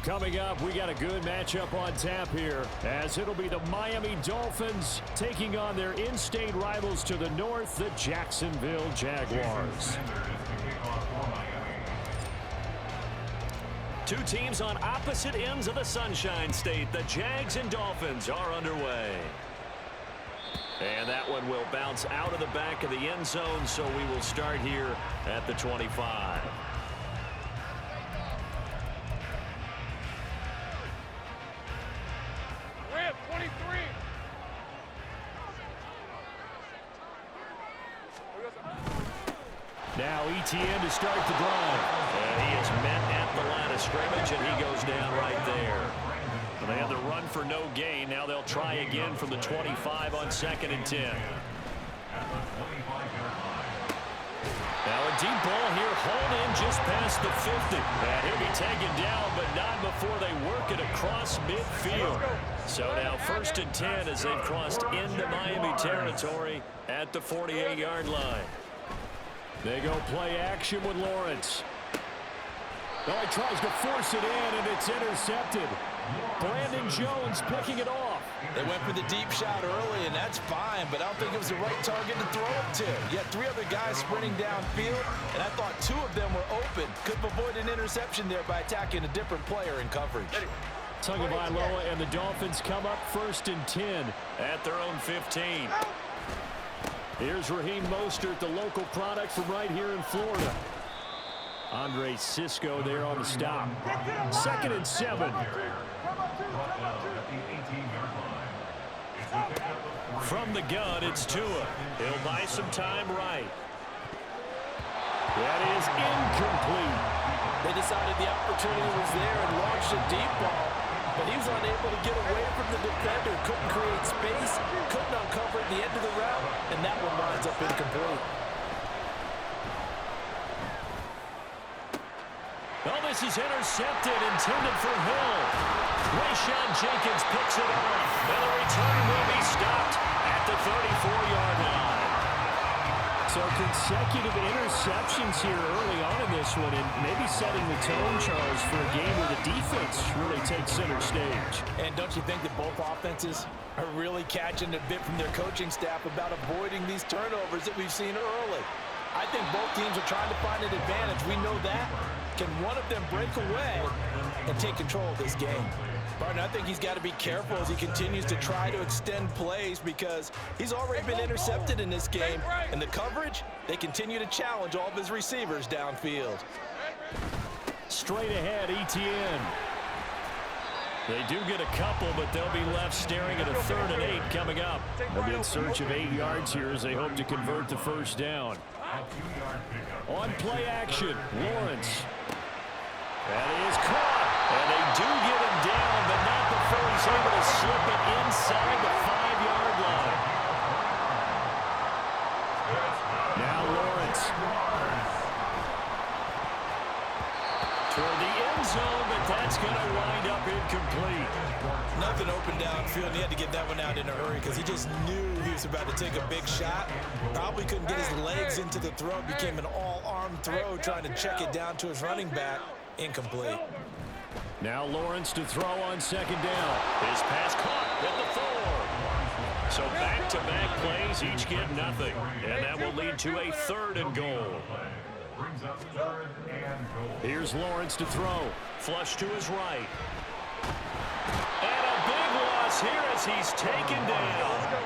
Coming up, we got a good matchup on tap here, as it'll be the Miami Dolphins taking on their in-state rivals to the north, the Jacksonville Jaguars. Two teams on opposite ends of the Sunshine State. The Jags and Dolphins are underway. And that one will bounce out of the back of the end zone, so we will start here at the 25. Now ETN to start the drive. And he is met at the line of scrimmage, and he goes down right there. Well, they had the run for no gain. Now they'll try again from the 25 on 2nd and 10. Now a deep ball here, hauled in just past the 50. And he'll be taken down, but not before they work it across midfield. So now 1st and 10 as they've crossed into Miami territory at the 48-yard line. They go play action with Lawrence. Oh, he tries to force it in, and it's intercepted. Brandon Jones picking it off. They went for the deep shot early, and that's fine, but I don't think it was the right target to throw it to. You had 3 other guys sprinting downfield, and I thought 2 of them were open. Could have avoided an interception there by attacking a different player in coverage. Tagovailoa and the Dolphins come up 1st and 10 at their own 15. Here's Raheem Mostert, the local product from right here in Florida. Andre Cisco there on the stop. 2nd and 7. From the gun, it's Tua. He'll buy some time right. That is incomplete. They decided the opportunity was there and launched a deep ball, but he was unable to get away from the defender. Couldn't create space, couldn't uncover at the end of the route, and that one winds up incomplete. Oh, this is intercepted, intended for Hill. Rayshawn Jenkins picks it off, and the return will be stopped at the 34-yard line. So consecutive interceptions here early on in this one, and maybe setting the tone, Charles, for a game where the defense really takes center stage. And don't you think that both offenses are really catching a bit from their coaching staff about avoiding these turnovers that we've seen early? I think both teams are trying to find an advantage. We know that. Can one of them break away and take control of this game? Barton, I think he's got to be careful as he continues to try to extend plays because he's already been intercepted in this game. And the coverage, they continue to challenge all of his receivers downfield. Straight ahead, ETN. They do get a couple, but they'll be left staring at a 3rd and 8 coming up. They'll be in search of 8 yards here as they hope to convert the first down. On play action, Lawrence. That is caught. And they do get him down, but not before he's able to slip it inside the 5-yard line. Now Lawrence. Toward the end zone, but that's going to wind up incomplete. Nothing open downfield. He had to get that one out in a hurry because he just knew he was about to take a big shot. Probably couldn't get his legs into the throw. Became an all-arm throw trying to check it down to his running back. Incomplete. Now Lawrence to throw on 2nd down. His pass caught at the 4. So back-to-back plays, each get nothing. And that will lead to a 3rd and goal. Here's Lawrence to throw. Flush to his right. And a big loss here as he's taken down.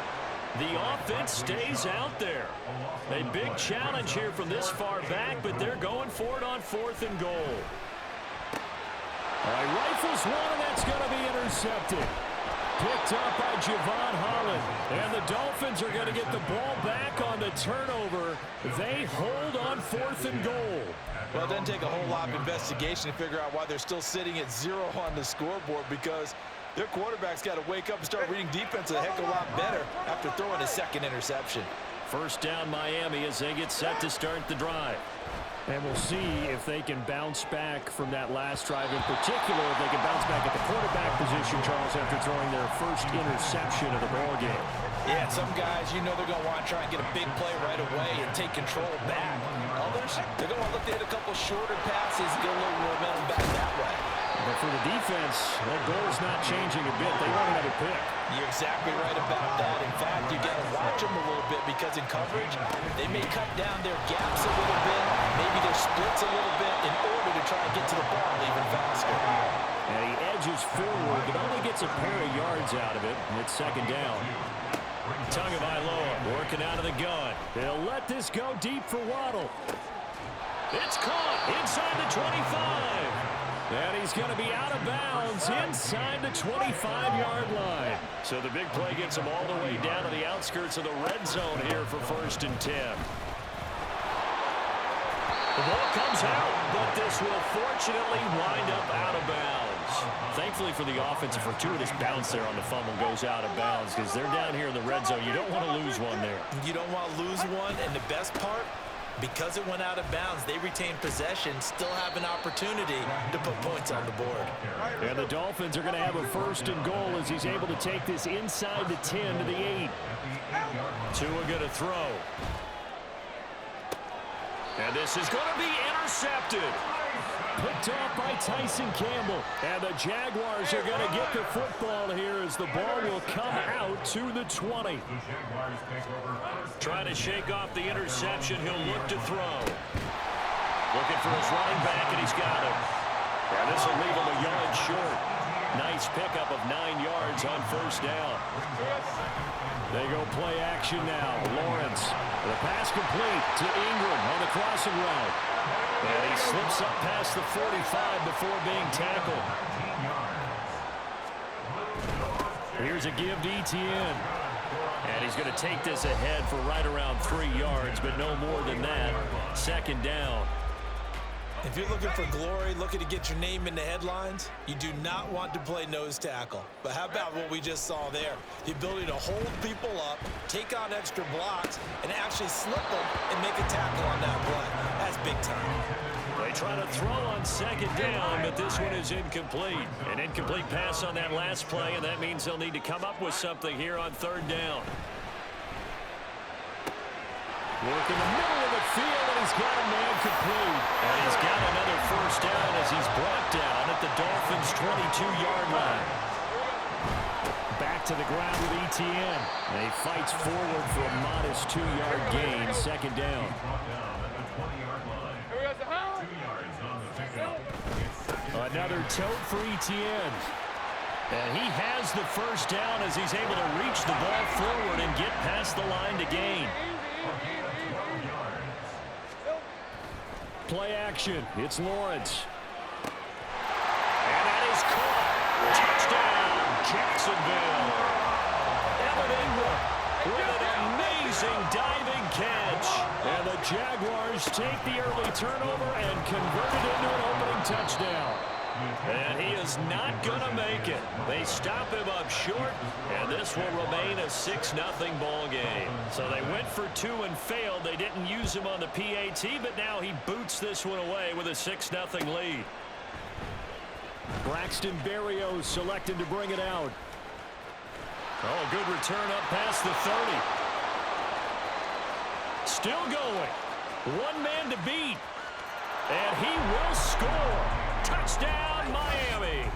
The offense stays out there. A big challenge here from this far back, but they're going for it on 4th and goal. All right, rifles one, and that's going to be intercepted. Picked up by Javon Holland. And the Dolphins are going to get the ball back on the turnover. They hold on 4th and goal. Well, it doesn't take a whole lot of investigation to figure out why they're still sitting at 0 on the scoreboard because their quarterback's got to wake up and start reading defense a heck of a lot better after throwing his 2nd interception. First down Miami as they get set to start the drive. And we'll see if they can bounce back from that last drive, in particular if they can bounce back at the quarterback position, Charles, after throwing their first interception of the ballgame. Yeah, some guys, you know they're going to want to try and get a big play right away and take control back. Others, they're going to look to hit a couple shorter passes and get a little momentum back that way. But for the defense, that goal's not changing a bit. They want another pick. You're exactly right about that. In fact, you got to watch them a little bit because in coverage, they may cut down their gaps a little bit, maybe their splits a little bit in order to try and get to the ball even faster. And he edges forward, but only gets a pair of yards out of it, and it's second down. Tagovailoa working out of the gun. They'll let this go deep for Waddle. It's caught inside the 25. And he's going to be out of bounds inside the 25-yard line. So the big play gets him all the way down to the outskirts of the red zone here for 1st and 10. The ball comes out, but this will fortunately wind up out of bounds. Thankfully for the offense, a fortuitous bounce there on the fumble goes out of bounds because they're down here in the red zone. You don't want to lose one there. You don't want to lose one, and the best part, because it went out of bounds, they retain possession, still have an opportunity to put points on the board. And the Dolphins are going to have a 1st and goal as he's able to take this inside the 10 to the 8. Tua going to throw. And this is going to be intercepted. Picked off by Tyson Campbell. And the Jaguars are going to get the football here as the ball will come out to the 20. Trying to shake off the interception. He'll look to throw. Looking for his running back, and he's got him. And this will leave him a yard short. Nice pickup of 9 yards on 1st down. They go play action now. Lawrence. The pass complete to Ingram on the crossing route. And he slips up past the 45 before being tackled. Here's a give to Etienne. And he's going to take this ahead for right around 3 yards, but no more than that. 2nd down. If you're looking for glory, looking to get your name in the headlines, you do not want to play nose tackle. But how about what we just saw there? The ability to hold people up, take on extra blocks, and actually slip them and make a tackle on that play. That's big time. They try to throw on 2nd down, but this one is incomplete. An incomplete pass on that last play, and that means they'll need to come up with something here on 3rd down. Work in the middle of the field, and he's got a man complete. And he's got another 1st down as he's brought down at the Dolphins' 22-yard line. Back to the ground with Etienne. And he fights forward for a modest 2-yard gain, 2nd down. Another tote for Etienne. And he has the 1st down as he's able to reach the ball forward and get past the line to gain. Play action. It's Lawrence. And that is caught. Touchdown, Jacksonville. Evan Ingram with an amazing diving catch. And the Jaguars take the early turnover and convert it into an opening touchdown. And he is not going to make it. They stop him up short, and this will remain a 6-0 ball game. So they went for 2 and failed. They didn't use him on the PAT, but now he boots this one away with a 6-0 lead. Braxton Berrios selected to bring it out. Oh, good return up past the 30. Still going. 1 man to beat. And he will score. Touchdown, Miami.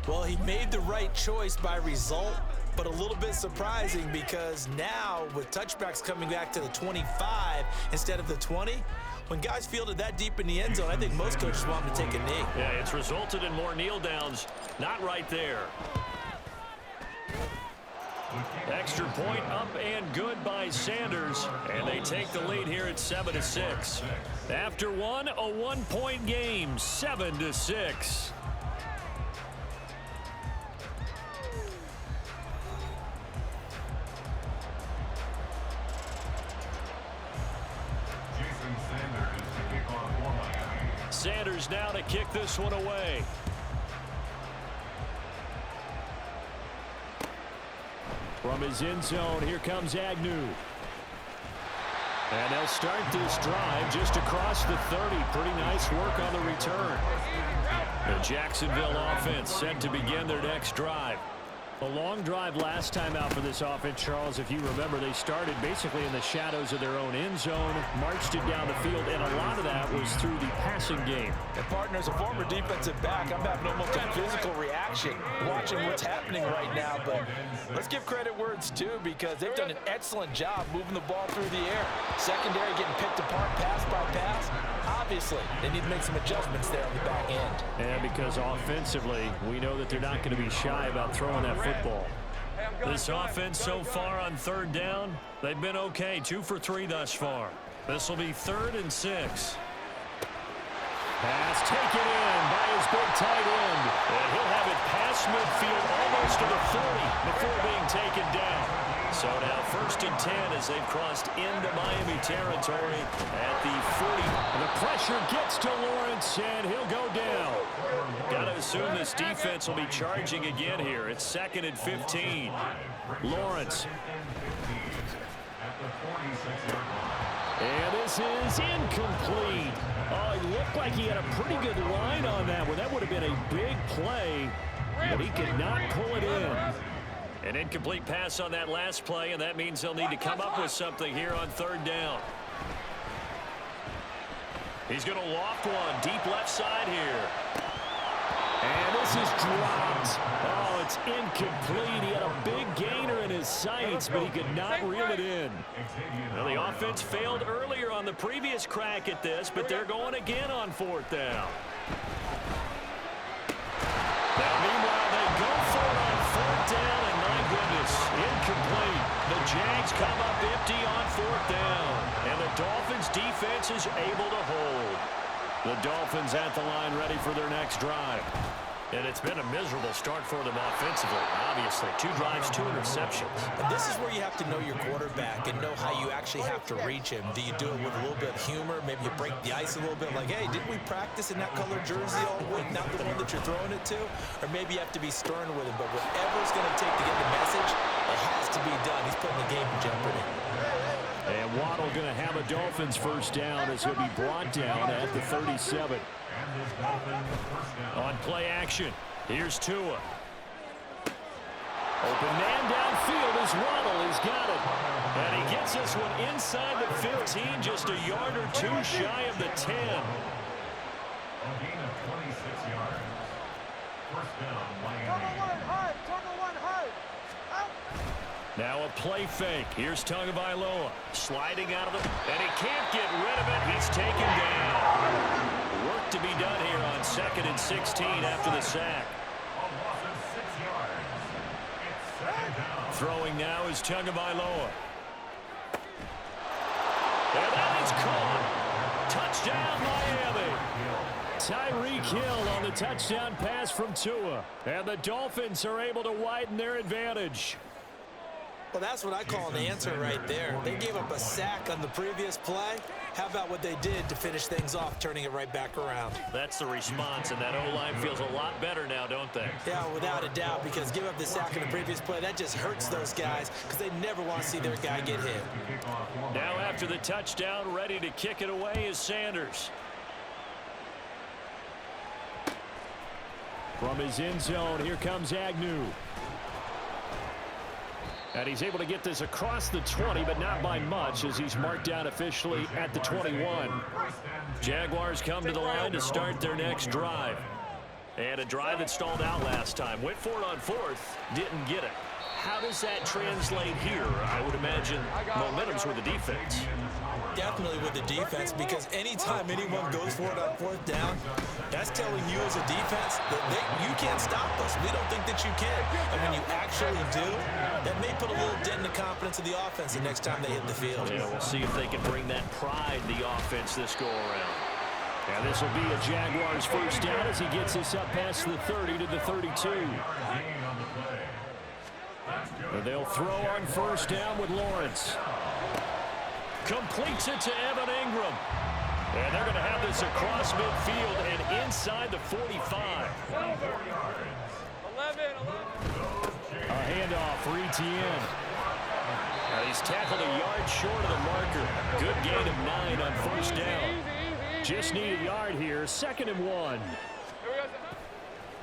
Well, he made the right choice by result, but a little bit surprising because now with touchbacks coming back to the 25 instead of the 20, when guys fielded that deep in the end zone, I think most coaches want them to take a knee. Yeah, it's resulted in more kneel downs. Not right there. Extra point up and good by Sanders, and they take the lead here at 7-6. After one, a 1-point game, 7-6. Sanders now to kick this one away. From his end zone, here comes Agnew. And they'll start this drive just across the 30. Pretty nice work on the return. The Jacksonville offense set to begin their next drive. A long drive last time out for this offense, Charles. If you remember, they started basically in the shadows of their own end zone, marched it down the field, and a lot of that was through the passing game. And partner, as a former defensive back, I'm having almost a physical reaction watching what's happening right now. But let's give credit where it's due, because they've done an excellent job moving the ball through the air. Secondary getting picked apart pass by pass. Obviously, they need to make some adjustments there on the back end. And because offensively, we know that they're not going to be shy about throwing that football. This offense so far on third down, they've been okay. 2 for 3 thus far. This will be 3rd and 6. Pass taken in by his big tight end. And he'll have it past midfield almost to the 40 before being taken down. So now 1st and 10 as they've crossed into Miami territory at the 40. And the pressure gets to Lawrence, and he'll go down. Got to assume this defense will be charging again here. It's 2nd and 15. Lawrence. And this is incomplete. Oh, it looked like he had a pretty good line on that one. That would have been a big play, but he could not pull it in. An incomplete pass on that last play, and that means they'll need to come up with something here on 3rd down. He's going to loft one deep left side here. And this is dropped. Oh, it's incomplete. He had a big gainer in his sights, but he could not reel it in. Well, the offense failed earlier on the previous crack at this, but they're going again on 4th down. Now, meanwhile, they go for it on 4th down, and my goodness, incomplete. The Jags come up empty on 4th down, and the Dolphins' defense is able to hold. The Dolphins at the line ready for their next drive. And it's been a miserable start for them offensively, obviously. 2 drives, 2 interceptions. And this is where you have to know your quarterback and know how you actually have to reach him. Do you do it with a little bit of humor? Maybe you break the ice a little bit, like, hey, didn't we practice in that color jersey all week, not the one that you're throwing it to? Or maybe you have to be stern with him. But whatever it's going to take to get the message, it has to be done. He's putting the game in jeopardy. And Waddle going to have a Dolphins first down as he'll be brought down at the 37. On play action, here's Tua. Open man downfield as Waddle has got it. And he gets this one inside the 15, just a yard or 2 shy of the 10. Now a play fake. Here's Tagovailoa sliding out of the, and he can't get rid of it. He's taken down. Work to be done here on 2nd and 16 after the sack. Throwing now is Tagovailoa. And that is caught. Touchdown, Miami. Tyreek Hill on the touchdown pass from Tua. And the Dolphins are able to widen their advantage. Well, that's what I call an answer right there. They gave up a sack on the previous play. How about what they did to finish things off, turning it right back around? That's the response, and that O-line feels a lot better now, don't they? Yeah, without a doubt, because give up the sack in the previous play, that just hurts those guys because they never want to see their guy get hit. Now after the touchdown, ready to kick it away is Sanders. From his end zone, here comes Agnew. And he's able to get this across the 20, but not by much, as he's marked down officially at the 21. Jaguars come to the line to start their next drive. And a drive that stalled out last time. Went for it on 4th, didn't get it. How does that translate here? I would imagine momentum's with the defense. Definitely with the defense, because anytime anyone goes for it on 4th down, that's telling you as a defense that you can't stop us. We don't think that you can. And when you actually do, that may put a little dent in the confidence of the offense the next time they hit the field. Yeah, we'll see if they can bring that pride to the offense this go-around. And this will be a Jaguars first down as he gets this up past the 30 to the 32. And they'll throw on first down with Lawrence. Completes it to Evan Ingram. And they're going to have this across midfield and inside the 45. 11. A handoff for Etienne. Now he's tackled a yard short of the marker. Good gain of 9 on first down. Just need a yard here. 2nd and 1.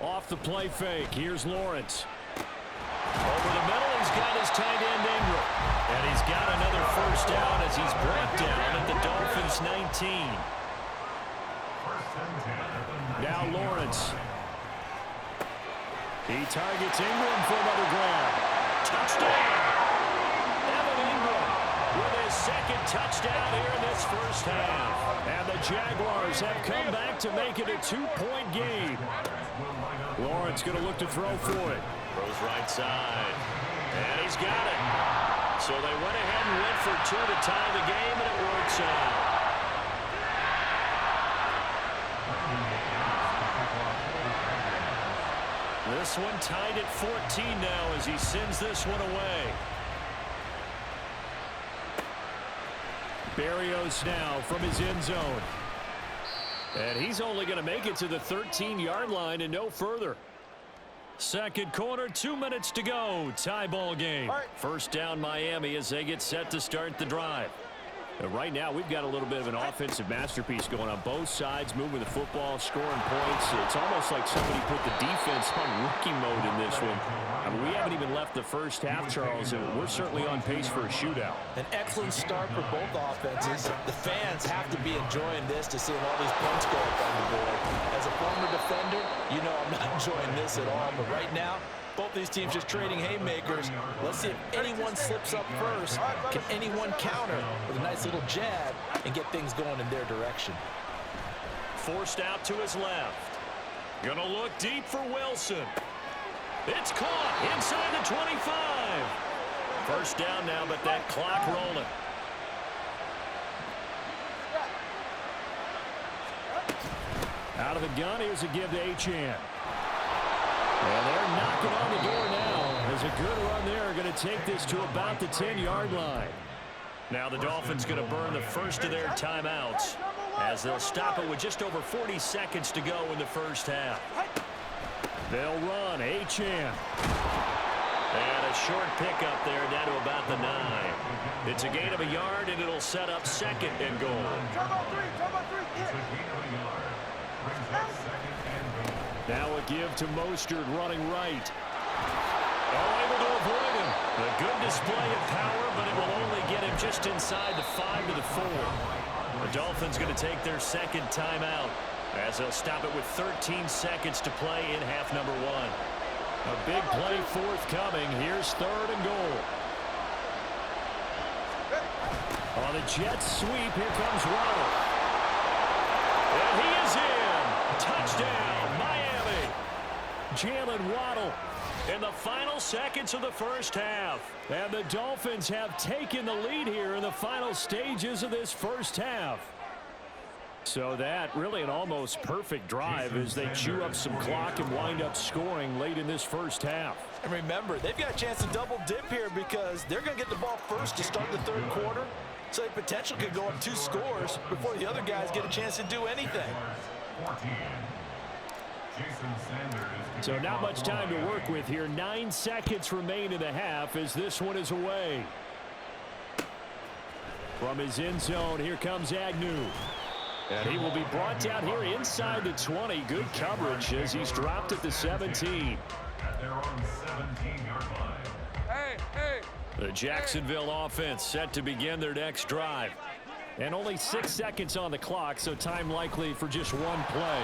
Off the play fake. Here's Lawrence. Over the middle, he's got his tight end Ingram. And he's got another first down as he's brought down at the Dolphins' 19. Now Lawrence. He targets Ingram for another grab. Touchdown! Evan Ingram with his second touchdown here in this first half. And the Jaguars have come back to make it a 2-point game. Lawrence going to look to throw for it. Throws right side. And he's got it. So they went ahead and went for 2 to tie the game, and it works out. This one tied at 14 now as he sends this one away. Berrios now from his end zone. And he's only going to make it to the 13-yard line and no further. Second quarter, 2 minutes to go. Tie ball game. First down Miami as they get set to start the drive. Right now, we've got a little bit of an offensive masterpiece going on both sides, moving the football, scoring points. It's almost like somebody put the defense on rookie mode in this one. I mean, we haven't even left the first half, Charles, and we're certainly on pace for a shootout. An excellent start for both offenses. The fans have to be enjoying this to see all these points go up on the board. As a former defender, you know I'm not enjoying this at all, but right now, both these teams just trading haymakers. Let's see if anyone slips up first. Can anyone counter with a nice little jab and get things going in their direction? Forced out to his left. Gonna look deep for Wilson. It's caught inside the 25. First down now, but that clock rolling. Out of the gun, here's a give to Achane. And they're knocking on the door now. There's a good run there. Going to take this to about the 10-yard line. Now the Dolphins going to burn the first of their timeouts as they'll stop it with just over 40 seconds to go in the first half. They'll run. Achane. And a short pickup there down to about the 9. It's a gain of a yard, and it'll set up second and goal. Now a give to Mostert running right. Oh, able to avoid him. A good display of power, but it will only get him just inside the 5 to the 4. The Dolphins going to take their second timeout as they'll stop it with 13 seconds to play in half number 1. A big play forthcoming. Here's third and goal. On the Jets sweep, here comes Waddle. And he is in. Touchdown. Jalen Waddle in the final seconds of the first half. And the Dolphins have taken the lead here in the final stages of this first half. So that really an almost perfect drive as they chew up some clock and wind up scoring late in this first half. And remember, they've got a chance to double dip here because they're going to get the ball first to start the third quarter. So the potential could go up 2 scores before the other guys get a chance to do anything. So not much time to work with here. 9 seconds remain in the half as this one is away. From his end zone, here comes Agnew. And he will be brought down here inside the 20. Good coverage as he's dropped at the 17. The Jacksonville offense set to begin their next drive. And only 6 seconds on the clock, so time likely for just one play.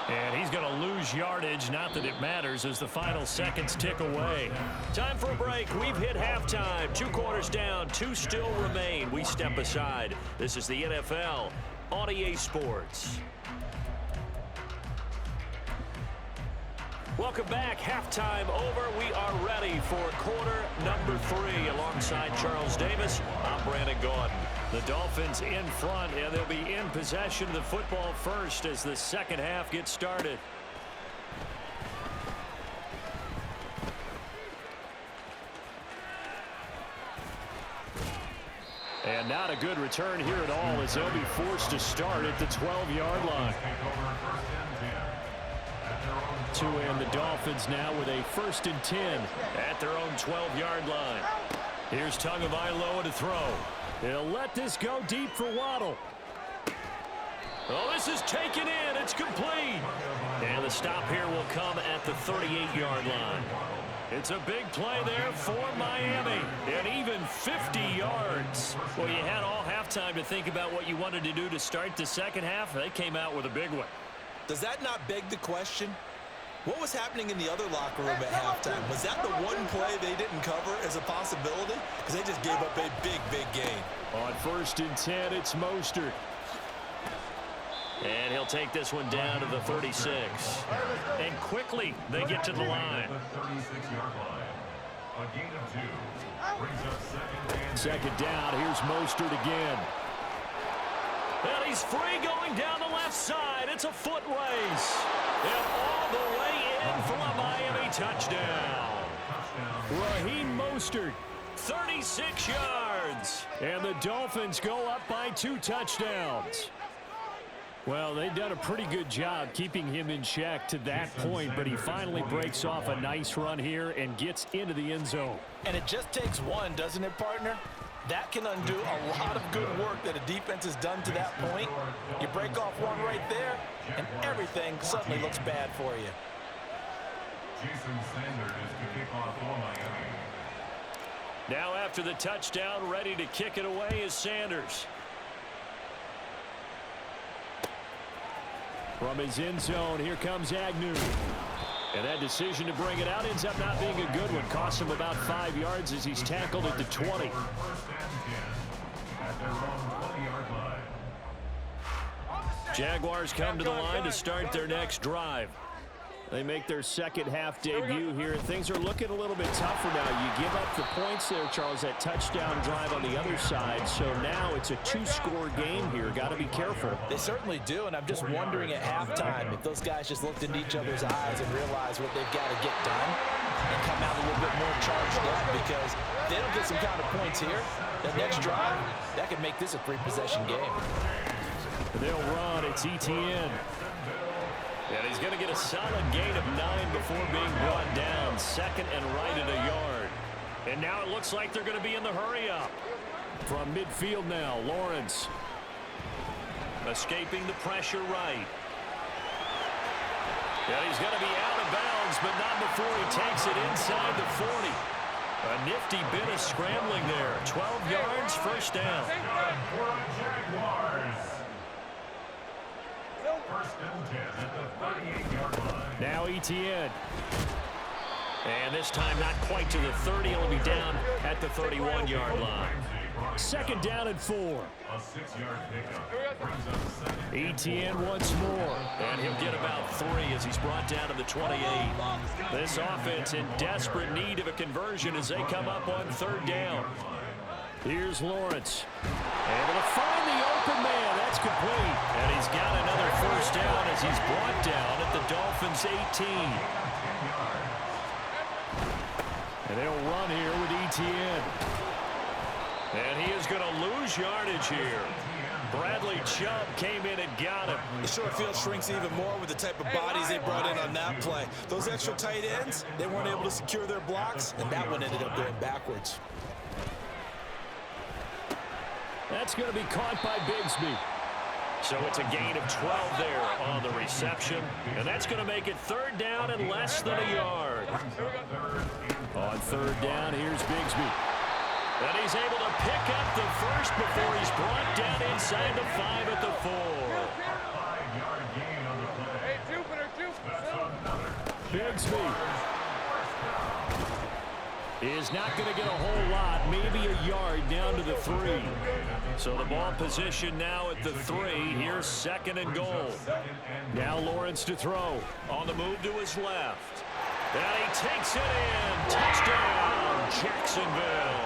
And he's going to lose yardage, not that it matters, as the final seconds tick away. Time for a break. We've hit halftime. 2 quarters down, 2 still remain. We step aside. This is the NFL on EA Sports. Welcome back. Halftime over. We are ready for quarter number 3. Alongside Charles Davis, I'm Brandon Gaudin. The Dolphins in front, and they'll be in possession of the football first as the second half gets started. And not a good return here at all as they'll be forced to start at the 12-yard line. To end the Dolphins now with a 1st and 10 at their own 12-yard line. Here's Tagovailoa to throw. They'll let this go deep for Waddle. Oh, this is taken in. It's complete. And the stop here will come at the 38-yard line. It's a big play there for Miami, and even 50 yards. Well, you had all halftime to think about what you wanted to do to start the second half. They came out with a big one. Does that not beg the question? What was happening in the other locker room at halftime? Was that the one play they didn't cover as a possibility? Because they just gave up a big, big gain. On 1st and 10, it's Mostert. And he'll take this one down to the 36. And quickly, they get to the line. Second down, here's Mostert again. And he's free going down the left side. It's a foot race. And all the way in for a Miami touchdown. Raheem Mostert, 36 yards. And the Dolphins go up by 2 touchdowns. Well, they've done a pretty good job keeping him in check to that point, but he finally breaks off a nice run here and gets into the end zone. And it just takes one, doesn't it, partner? That can undo a lot of good work that a defense has done to that point. You break off one right there, and everything suddenly looks bad for you. Jason Sanders to kick off for Miami. Now after the touchdown, ready to kick it away is Sanders. From his end zone, here comes Agnew. And that decision to bring it out ends up not being a good one. Cost him about 5 yards as he's tackled at the 20. Jaguars come to the line to start their next drive. They make their second half debut here. Things are looking a little bit tougher now. You give up the points there, Charles, that touchdown drive on the other side. So now it's a 2-score game here. Got to be careful. They certainly do, and I'm just wondering at halftime if those guys just looked into each other's eyes and realized what they've got to get done and come out a little bit more charged up, because if they don't get some kind of points here, that next drive, that could make this a 3-possession game. They'll run. It's Etienne. And he's going to get a solid gain of 9 before being brought down. Second and right at a yard. And now it looks like they're going to be in the hurry up. From midfield now, Lawrence. Escaping the pressure right. And he's going to be out of bounds, but not before he takes it inside the 40. A nifty bit of scrambling there. 12 yards, first down. Now Etienne. And this time not quite to the 30. He'll be down at the 31-yard line. Second down and 4. A 6-yard pickup. Etienne once more. And he'll get about 3 as he's brought down to the 28. This offense in desperate need of a conversion as they come up on third down. Here's Lawrence. Able to find the open man. That's complete. And he's got another first down as he's brought down at the Dolphins' 18. And they'll run here with Etienne. And he is going to lose yardage here. Bradley Chubb came in and got him. The short field shrinks even more with the type of bodies they brought in on that play. Those extra tight ends, they weren't able to secure their blocks, and that one ended up going backwards. That's going to be caught by Bigsby. So it's a gain of 12 there on the reception. And that's going to make it third down and less than a yard. On third down, here's Bigsby. And he's able to pick up the first before he's brought down inside the 5 at the 4. 5-yard gain on the play. Bigsby is not going to get a whole lot, maybe a yard down to the 3. So the ball position now at the 3. Here's second and goal. Now Lawrence to throw. On the move to his left. And he takes it in. Touchdown, Jacksonville.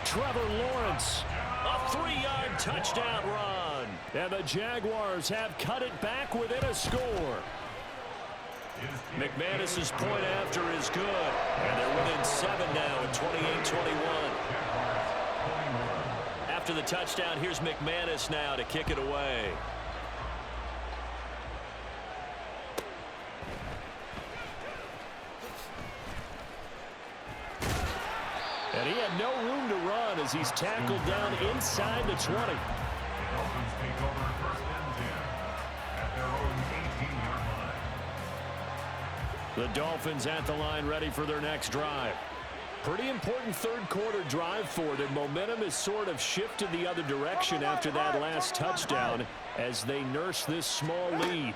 Trevor Lawrence, a 3-yard touchdown run. And the Jaguars have cut it back within a score. McManus's point after is good. And they're within 7 now at 28-21. After the touchdown, here's McManus now to kick it away. And he had no room to run as he's tackled down inside the 20. Dolphins take over first and 10 at their own 18-yard line. The Dolphins at the line ready for their next drive. Pretty important third quarter drive for them. Momentum has sort of shifted the other direction after that last touchdown as they nurse this small lead.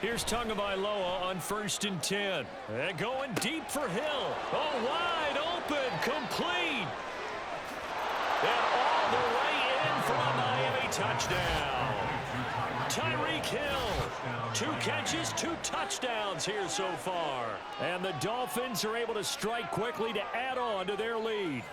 Here's Tagovailoa on 1st and 10. And going deep for Hill. Oh, wide open, complete. And all the way in for a Miami touchdown. Tyreek Hill, 2 catches, 2 touchdowns here so far. And the Dolphins are able to strike quickly to add on to their lead.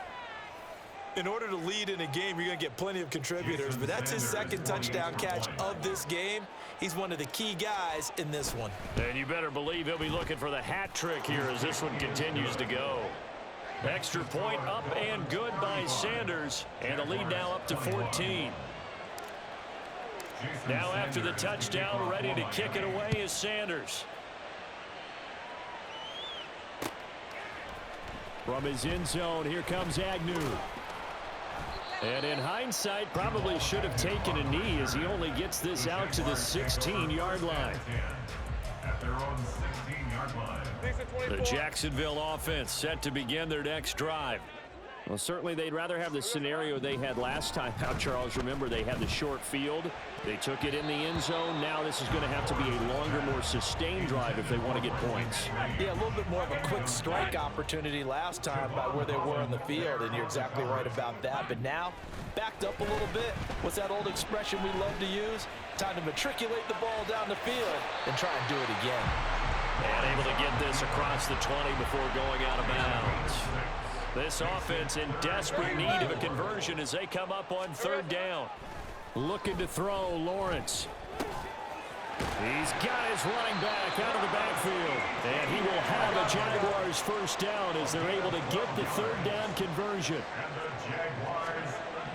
In order to lead in a game, you're going to get plenty of contributors, but that's his 2nd touchdown catch of this game. He's one of the key guys in this one. And you better believe he'll be looking for the hat trick here as this one continues to go. Extra point up and good by Sanders, and the lead now up to 14. Now after the touchdown, ready to kick it away is Sanders. From his end zone, here comes Agnew. And in hindsight, probably should have taken a knee as he only gets this out to the 16-yard line. At their own 16-yard line. The Jacksonville offense set to begin their next drive. Well, certainly they'd rather have the scenario they had last time out, Charles. Remember, they had the short field. They took it in the end zone. Now this is going to have to be a longer, more sustained drive if they want to get points. Yeah, a little bit more of a quick strike opportunity last time by where they were on the field, and you're exactly right about that. But now, backed up a little bit. What's that old expression we love to use? Time to matriculate the ball down the field and try and do it again. And able to get this across the 20 before going out of bounds. This offense in desperate need of a conversion as they come up on 3rd down. Looking to throw, Lawrence. He's got his running back out of the backfield. And he will have a Jaguars 1st down as they're able to get the 3rd down conversion. And the Jaguars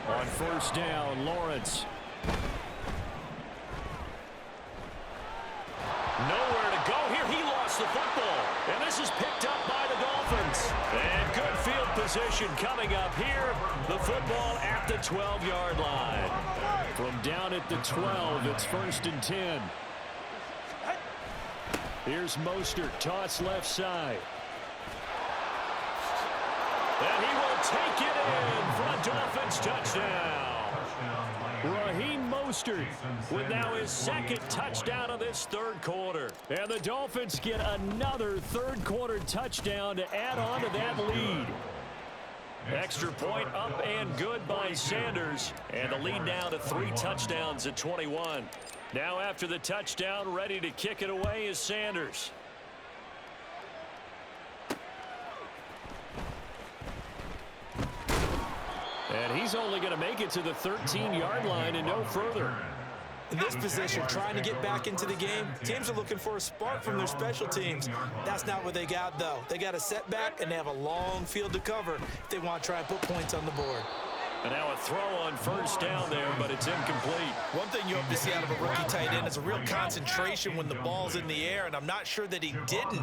On 1st down, Lawrence. Nowhere to go here. He lost the football. And this is picked up by the Dolphins. And good field position coming up here. The football at the 12-yard line. From down at the 12, it's 1st and 10. Here's Mostert, toss left side. And he will take it in for a Dolphins touchdown. Raheem Mostert with now his 2nd touchdown of this 3rd quarter. And the Dolphins get another 3rd quarter touchdown to add on to that lead. Extra point up and good by Sanders. And the lead now to 3 touchdowns at 21. Now after the touchdown, ready to kick it away is Sanders. And he's only going to make it to the 13-yard line and no further. In this position, trying to get back into the game, teams are looking for a spark from their special teams. That's not what they got, though. They got a setback, and they have a long field to cover if they want to try and put points on the board. And now a throw on 1st down there, but it's incomplete. One thing you hope to see out of a rookie tight end is a real concentration when the ball's in the air, and I'm not sure that he didn't,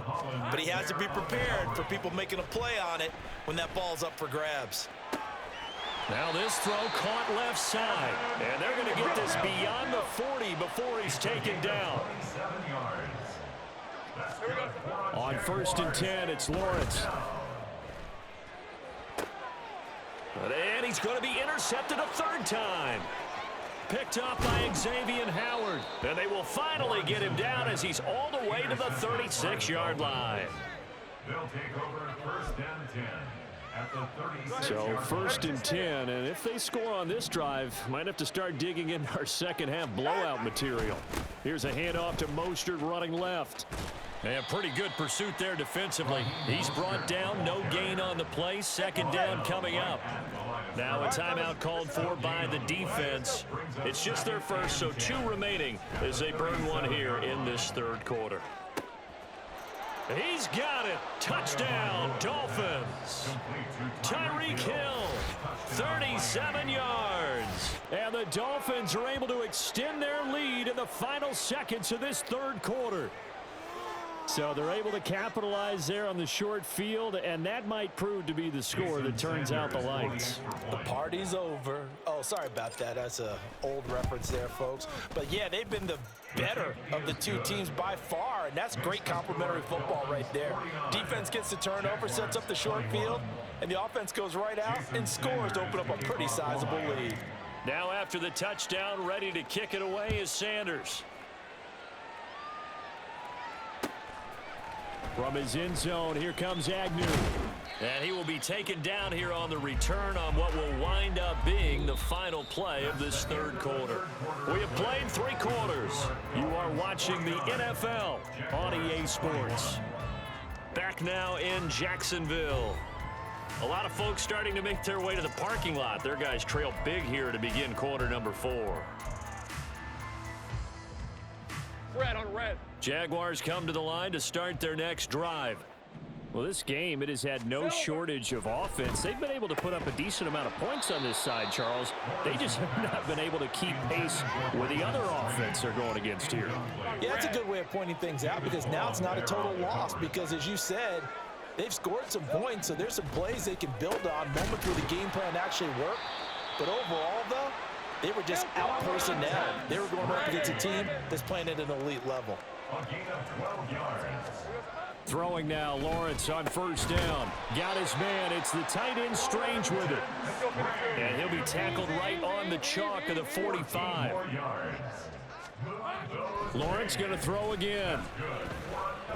but he has to be prepared for people making a play on it when that ball's up for grabs. Now this throw caught left side, and they're going to get this beyond the 40 before he's taken down. On 1st and 10, it's Lawrence. And he's going to be intercepted a 3rd time. Picked up by Xavier Howard. And they will finally get him down as he's all the way to the 36-yard line. They'll take over 1st and 10. So 1st and 10, and if they score on this drive, might have to start digging in our second-half blowout material. Here's a handoff to Mostert running left. And pretty good pursuit there defensively. He's brought down, no gain on the play. 2nd down coming up. Now a timeout called for by the defense. It's just their first, so 2 remaining as they burn one here in this 3rd quarter. He's got it. Touchdown, Dolphins. Tyreek Hill, 37 yards. And the Dolphins are able to extend their lead in the final seconds of this 3rd quarter. So they're able to capitalize there on the short field, and that might prove to be the score that turns out the lights. The party's over. Oh, sorry about that. That's an old reference there, folks. But, yeah, they've been the better of the two teams by far, and that's great complimentary football right there. Defense gets the turnover, sets up the short field, and the offense goes right out and scores to open up a pretty sizable lead. Now after the touchdown, ready to kick it away is Sanders. From his end zone, here comes Agnew. And he will be taken down here on the return on what will wind up being the final play of this third quarter. We have played 3 quarters. You are watching the NFL on EA Sports. Back now in Jacksonville. A lot of folks starting to make their way to the parking lot. Their guys trail big here to begin quarter number 4. Red on red. Jaguars come to the line to start their next drive. Well, this game, it has had no shortage of offense. They've been able to put up a decent amount of points on this side, Charles. They just have not been able to keep pace with the other offense they're going against here. Yeah, that's a good way of pointing things out because now it's not a total loss because, as you said, they've scored some points, so there's some plays they can build on, moments where the game plan actually worked. But overall, though, they were just out-personnel. They were going up against a team that's playing at an elite level. A gain of 12 yards. Throwing now, Lawrence on first down. Got his man. It's the tight end Strange with it. And he'll be tackled right on the chalk of the 45. Lawrence going to throw again.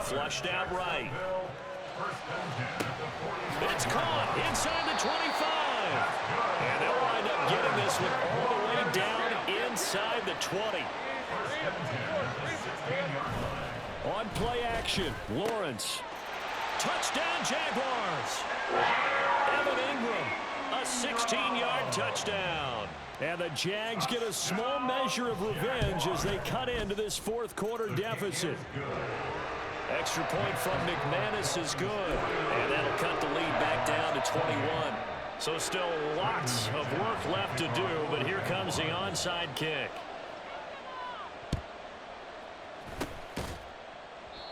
Flushed out right. It's caught inside the 25. And they'll wind up getting this one all the way down inside the 20. On play action, Lawrence. Touchdown, Jaguars. Evan Ingram, a 16-yard touchdown. And the Jags get a small measure of revenge as they cut into this fourth quarter deficit. Extra point from McManus is good. And that'll cut the lead back down to 21. So still lots of work left to do, but here comes the onside kick.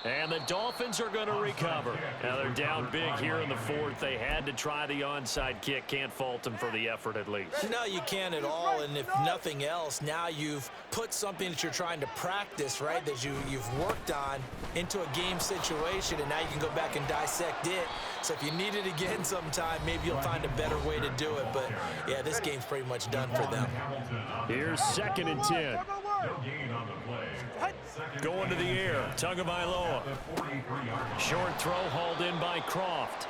And the Dolphins are going to recover. Now they're down big here in the fourth. They had to try the onside kick. Can't fault them for the effort at least. No, you can't at all. And if nothing else, now you've put something that you're trying to practice, right, that you've worked on into a game situation, and now you can go back and dissect it. So if you need it again sometime, maybe you'll find a better way to do it. But, yeah, this game's pretty much done for them. Here's 2nd and 10. Going to the air, Tagovailoa. Short throw hauled in by Croft.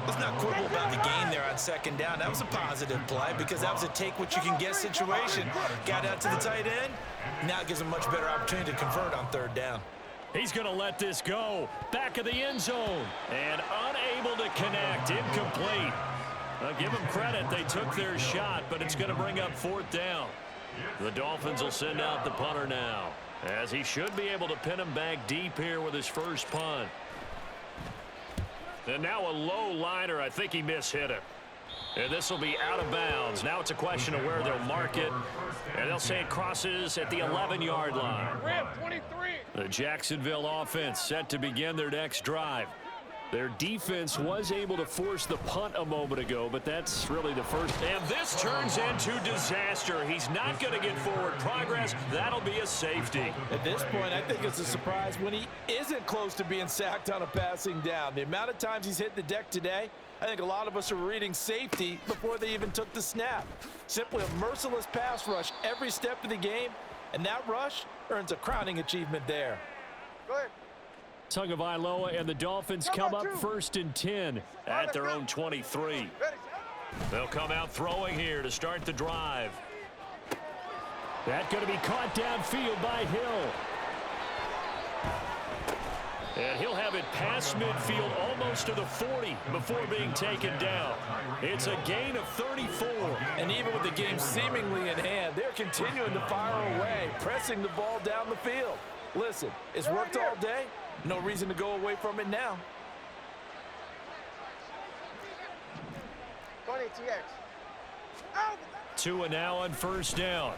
Let's not quibble about the game there on 2nd down. That was a positive play because that was a take-what-you-can-get situation. Got out to the tight end. Now it gives him a much better opportunity to convert on 3rd down. He's going to let this go. Back of the end zone. And unable to connect. Incomplete. Give them credit. They took their shot, but it's going to bring up 4th down. The Dolphins will send out the punter now, as he should be able to pin him back deep here with his first punt. And now a low liner. I think he mishit it. And this will be out of bounds. Now it's a question of where they'll mark it. And they'll say it crosses at the 11-yard line. The Jacksonville offense set to begin their next drive. Their defense was able to force the punt a moment ago, but that's really the first. And this turns into disaster. He's not going to get forward progress. That'll be a safety. At this point, I think it's a surprise when he isn't close to being sacked on a passing down. The amount of times he's hit the deck today, I think a lot of us are reading safety before they even took the snap. Simply a merciless pass rush every step of the game, and that rush earns a crowning achievement there. Go ahead. Tagovailoa and the Dolphins come up 1st and 10 at their own 23. They'll come out throwing here to start the drive. That's going to be caught downfield by Hill. And he'll have it past midfield almost to the 40 before being taken down. It's a gain of 34. And even with the game seemingly in hand, they're continuing to fire away, pressing the ball down the field. Listen, it's worked all day. No reason to go away from it now. 20 TX. Tua now on 1st down.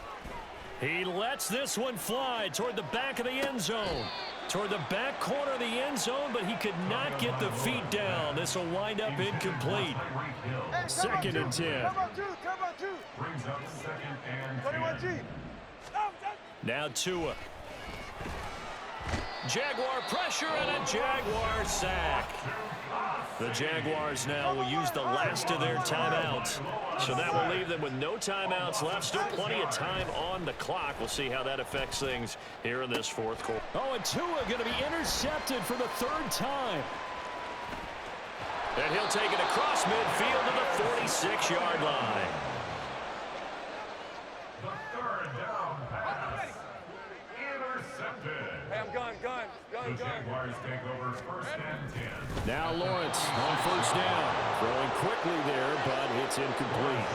He lets this one fly toward the back of the end zone. Toward the back corner of the end zone, but he could not get the feet down. This will wind up incomplete. Hey, Second and 10. Come on, two. Brings up second and 10. 21G. Now Tua. Jaguar pressure and a Jaguar sack. The Jaguars now will use the last of their timeouts. So that will leave them with no timeouts left. Still plenty of time on the clock. We'll see how that affects things here in this fourth quarter. Oh, and Tua going to be intercepted for the third time. And he'll take it across midfield to the 46-yard line. The third down pass. Intercepted. Hey, I'm gun. The Jaguars take over first and 10. Now Lawrence on first down. Throwing quickly there, but it's incomplete.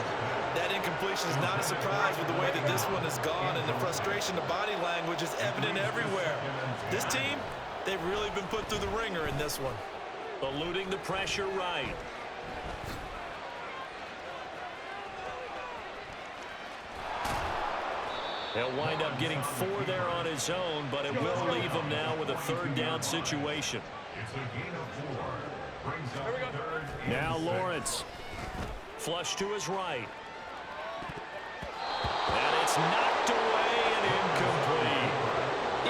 That incompletion is not a surprise with the way that this one has gone, and the frustration, the body language is evident everywhere. This team, they've really been put through the ringer in this one. Eluding the pressure right. He'll wind up getting 4 there on his own, but it will leave him now with a third down situation. It's a gain of 4. Brings up third. Now Lawrence. Flush to his right. And it's knocked away and incomplete.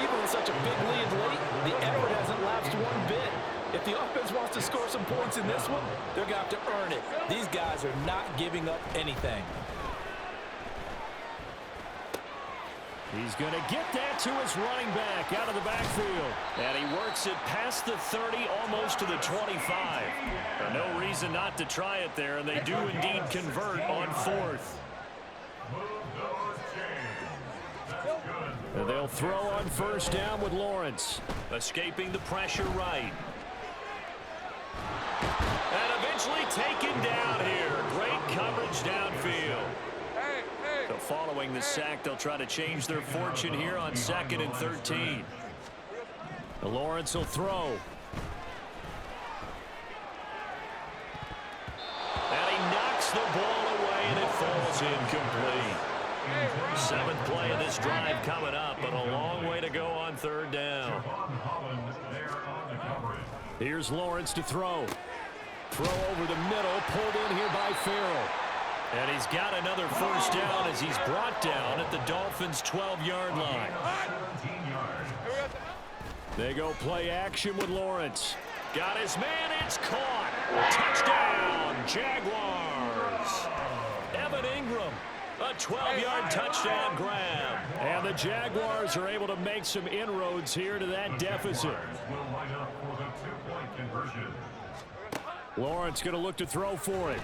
Even with such a big lead late, the effort hasn't lapsed one bit. If the offense wants to score some points in this one, they're going to have to earn it. These guys are not giving up anything. He's going to get that to his running back out of the backfield. And he works it past the 30, almost to the 25. No reason not to try it there, and they do indeed convert on fourth. And they'll throw on first down with Lawrence. Escaping the pressure right. And eventually taken down here. Great coverage downfield. So following the sack, they'll try to change their fortune here on 2nd and 13. Lawrence will throw. And he knocks the ball away, and it falls incomplete. 7th play of this drive coming up, but a long way to go on third down. Here's Lawrence to throw. Throw over the middle, pulled in here by Farrell. And he's got another first down as he's brought down at the Dolphins' 12-yard line. They go play action with Lawrence. Got his man, it's caught. Touchdown, Jaguars. Evan Ingram, a 12-yard touchdown grab. And the Jaguars are able to make some inroads here to that deficit. Lawrence going to look to throw for it.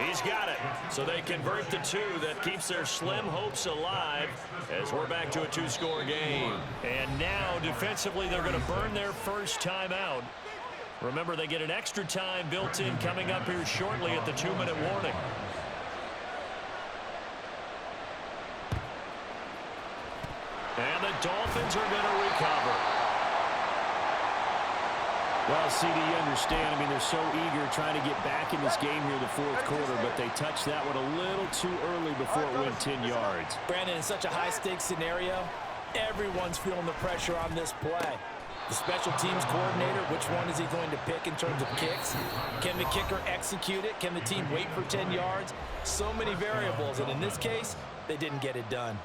He's got it. So they convert the 2. That keeps their slim hopes alive as we're back to a 2-score game. And now, defensively, they're going to burn their first timeout. Remember, they get an extra time built in coming up here shortly at the 2-minute warning. And the Dolphins are going to recover. Well, CD, you understand. I mean, they're so eager trying to get back in this game here in the fourth quarter, but they touched that one a little too early before it went 10 yards. Brandon, in such a high-stakes scenario, everyone's feeling the pressure on this play. The special teams coordinator, which one is he going to pick in terms of kicks? Can the kicker execute it? Can the team wait for 10 yards? So many variables, and in this case, they didn't get it done.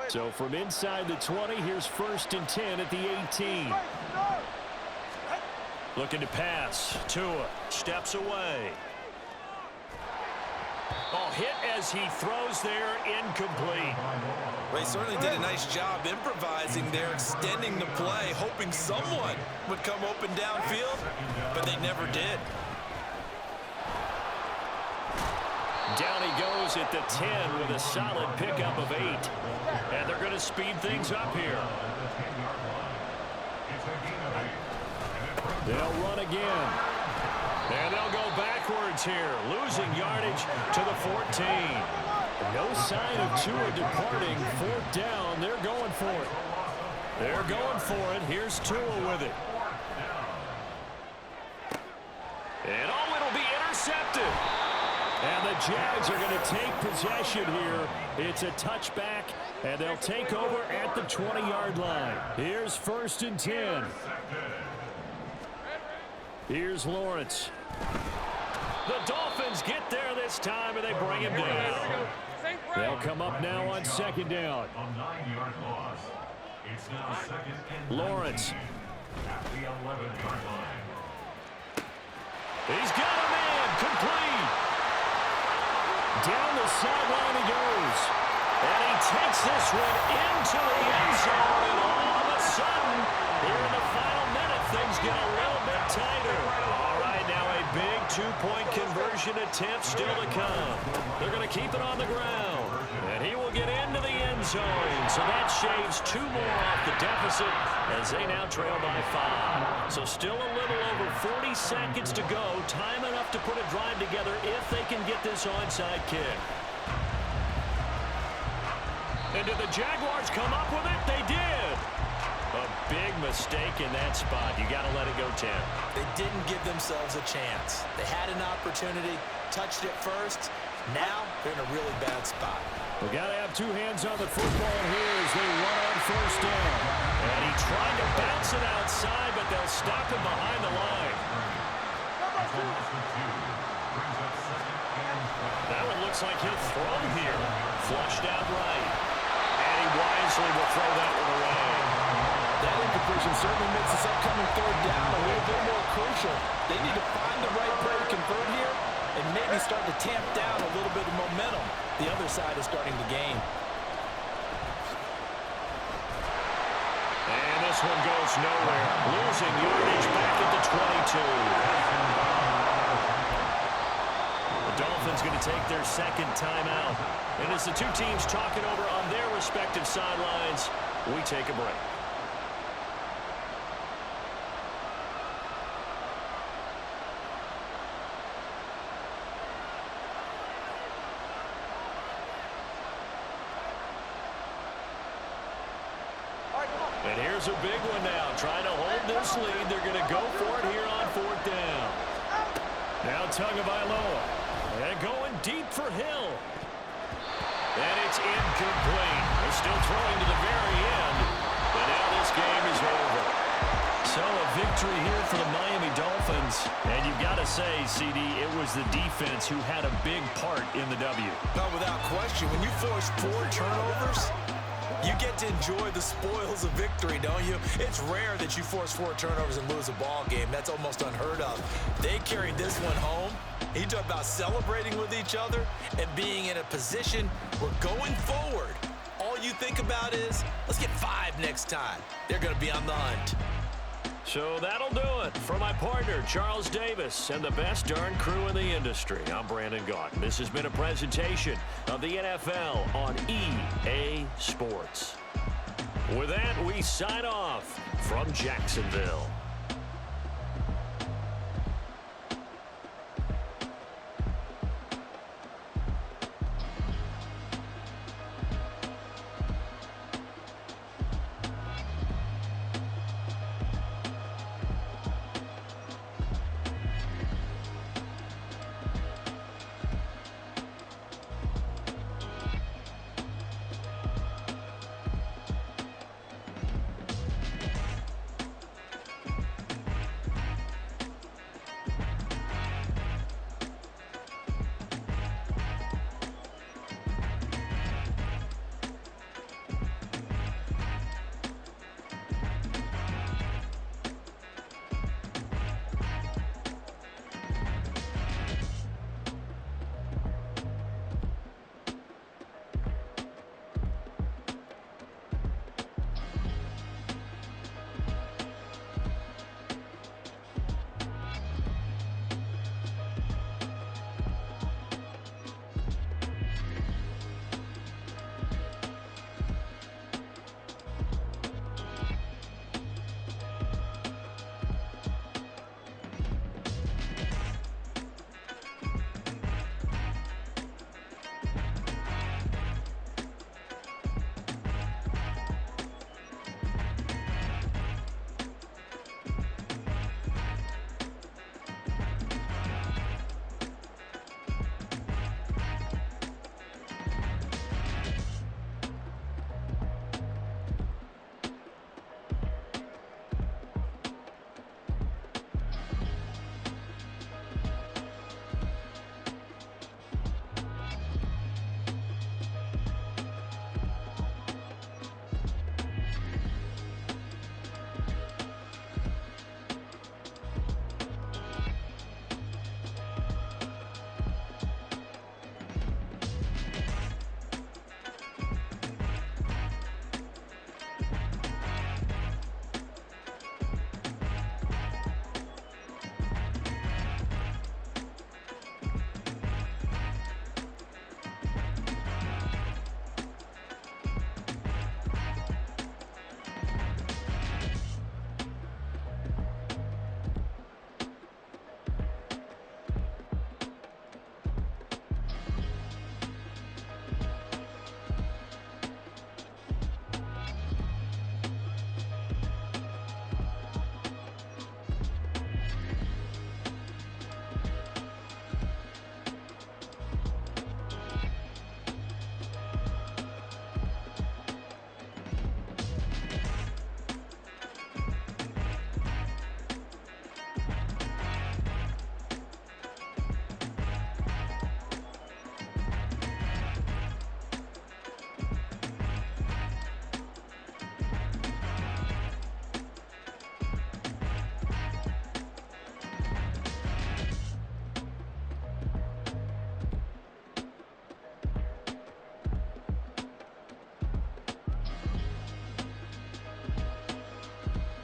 So from inside the 20, here's 1st and 10 at the 18. Looking to pass. Tua steps away. Oh, hit as he throws there, incomplete. Well, he certainly did a nice job improvising there, extending the play, hoping someone would come open downfield, but they never did. Down he goes at the 10 with a solid pickup of 8. And they're going to speed things up here. They'll run again. And they'll go backwards here, losing yardage to the 14. No sign of Tua departing. 4th down, they're going for it. They're going for it. Here's Tua with it. And oh, it'll be intercepted. And the Jags are going to take possession here. It's a touchback, and they'll take over at the 20-yard line. Here's 1st and 10. Here's Lawrence. The Dolphins get there this time, and they bring him down. They'll come up now on 2nd down. A 9-yard loss. It's now 2nd and Lawrence. 19 at the 11-yard line. He's got a man complete. Down the sideline he goes. And he takes this one into the end zone. And all of a sudden, here in the final minute, things get a little bit tighter. All right, now a big 2-point conversion attempt still to come. They're going to keep it on the ground. And he will get into the end zone. So that shaves 2 more off the deficit as they now trail by 5. So still a little over 40 seconds to go. Time enough to put a drive together if they can get this onside kick. And did the Jaguars come up with it? They did. A big mistake in that spot. You got to let it go 10. They didn't give themselves a chance. They had an opportunity, touched it first. Now they're in a really bad spot. We got to have 2 hands on the football here as they run on 1st down. And he tried to bounce it outside, but they'll stop him behind the line. That one looks like he'll throw here. Flushed out right. And he wisely will throw that one away. That incompletion certainly makes this upcoming 3rd down a little bit more crucial. They need to find the right play to convert here and maybe start to tamp down a little bit of momentum. The other side is starting to gain. And this one goes nowhere. Losing yardage back at the 22. The Dolphins going to take their 2nd timeout. And as the 2 teams talk it over on their respective sidelines, we take a break. And here's a big one now. Trying to hold this lead. They're going to go for it here on 4th down. Now Tagovailoa. And going deep for Hill. And it's incomplete. They're still throwing to the very end. But now this game is over. So a victory here for the Miami Dolphins. And you've got to say, CD, it was the defense who had a big part in the W. No, without question. When you force 4 turnovers, you get to enjoy the spoils of victory, don't you? It's rare that you force 4 turnovers and lose a ball game. That's almost unheard of. They carried this one home. He talked about celebrating with each other and being in a position where going forward, all you think about is, let's get 5 next time. They're going to be on the hunt. So that'll do it. For my partner, Charles Davis, and the best darn crew in the industry, I'm Brandon Gaudin. This has been a presentation of the NFL on EA Sports. With that, we sign off from Jacksonville.